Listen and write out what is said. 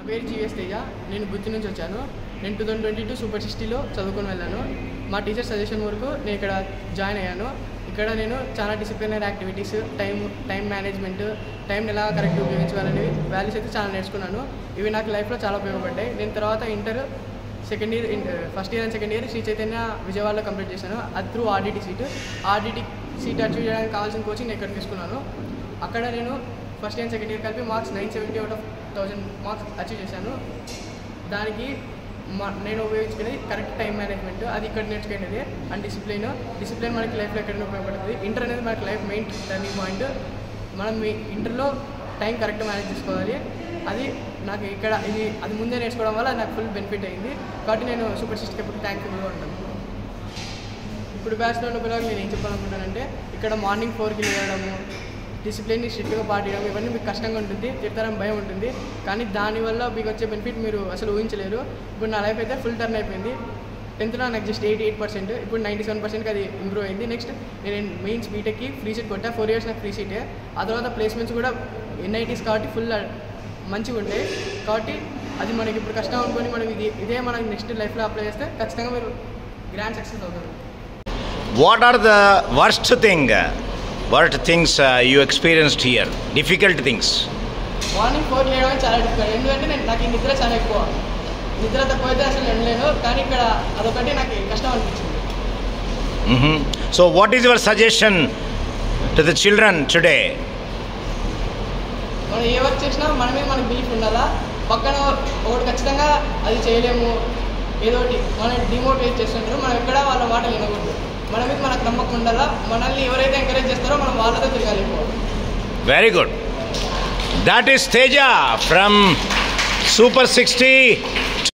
పేరు జీఎస్ తేజ. నేను గుత్తి నుంచి వచ్చాను. నేను 2022 సూపర్ 60లో చదువుకొని వెళ్ళాను. మా టీచర్ సజెషన్ వరకు నేను ఇక్కడ జాయిన్ అయ్యాను. ఇక్కడ నేను చాలా డిసిప్లినరీ యాక్టివిటీస్, టైం మేనేజ్మెంట్, టైంని ఎలా కరెక్ట్గా ఉపయోగించాలనేవి వాల్యూస్ అయితే చాలా నేర్చుకున్నాను. ఇవి నాకు లైఫ్లో చాలా ఉపయోగపడ్డాయి. నేను తర్వాత inter first year and second year Sri Chaitanya విజయవాడలో కంప్లీట్ చేశాను. అది త్రూ ఆర్డిటి సీట్ అచీవ్ చేయడానికి కావాల్సిన కోచింగ్ నేను ఇక్కడ తీసుకున్నాను. అక్కడ నేను ఫస్ట్ ఇయర్ సెకండ్ ఇయర్ కలిపి marks 970 out of 1000 marks achieve చేశాను. దానికి నేను ఉపయోగించుకునేది కరెక్ట్ టైం మేనేజ్మెంట్, అది ఇక్కడ నేర్చుకునేది. అండ్ డిసిప్లిన్ మనకి లైఫ్లో ఎక్కడైనా ఉపయోగపడుతుంది. ఇంటర్ అనేది మనకి లైఫ్ మెయిన్ టర్నింగ్ పాయింట్. మనం ఇంటర్లో టైం కరెక్ట్ మేనేజ్ చేసుకోవాలి. అది నాకు ఇక్కడ అది ముందే నేర్చుకోవడం వల్ల నాకు ఫుల్ బెనిఫిట్ అయింది. కాబట్టి నేను సూపర్ 60కి ఎప్పుడు థ్యాంక్ఫుల్గా ఉంటాను. ఇప్పుడు బ్యాచ్లో ఉన్న పిల్లలకు నేను ఏం చెప్పాలనుకుంటానంటే, ఇక్కడ మార్నింగ్ 4కి లేవడము, డిసిప్లిన్ని స్ట్రిక్ట్గా పాటించడం, ఇవన్నీ మీకు కష్టంగా ఉంటుంది, తిడతారని భయం ఉంటుంది. కానీ దానివల్ల మీకు వచ్చే బెనిఫిట్ మీరు అసలు ఊహించలేరు. ఇప్పుడు నా లైఫ్ అయితే ఫుల్ టర్న్ అయిపోయింది. 10th నాకు జస్ట్ 88%, ఇప్పుడు 97%కి అది ఇంప్రూవ్ అయింది. నెక్స్ట్ నేను మెయిన్స్ బీటెక్కి ఫ్రీ సీట్ కొట్టా. 4 years నాకు ఫ్రీ సీటే. ఆ తర్వాత ప్లేస్మెంట్స్ కూడా NITs కాబట్టి ఫుల్ మంచిగా ఉంటాయి. కాబట్టి అది మనకి ఇప్పుడు కష్టం అనుకొని మనం ఇదే మనకి నెక్స్ట్ లైఫ్లో అప్లై చేస్తే ఖచ్చితంగా మీరు గ్రాండ్ సక్సెస్ అవుతారు. What are the worst things you experienced here? Difficult things. Morning 4 లేవడం చాలా డిఫికల్ట్. ఎందుకంటే నాకు ఈ నిద్ర చాలా ఎక్కువ. నిద్ర తక్కువ అయితే అసలు వెళ్ళలేను. కానీ ఇక్కడ అదొకటి నాకు కష్టం అనిపించింది. So what is your suggestion to the children today? మనం ఏ వర్క్ చేసినా మనమే మనకు బిలీఫ్ ఉండాలా. పక్కన ఒకటి ఖచ్చితంగా అది చేయలేము, ఏదో ఒకటి మనం డిమోటివేట్ చేస్తుంటారు. మనం ఎక్కడ వాళ్ళ మాటలు వినకూడదు. మన మీద మనకు నమ్మకం ఉండాలా. మనల్ని ఎవరైతే ఎంకరేజ్ చేస్తారో మనం వాళ్ళతో తిరగాలి. Very good. That is Teja from Super 60.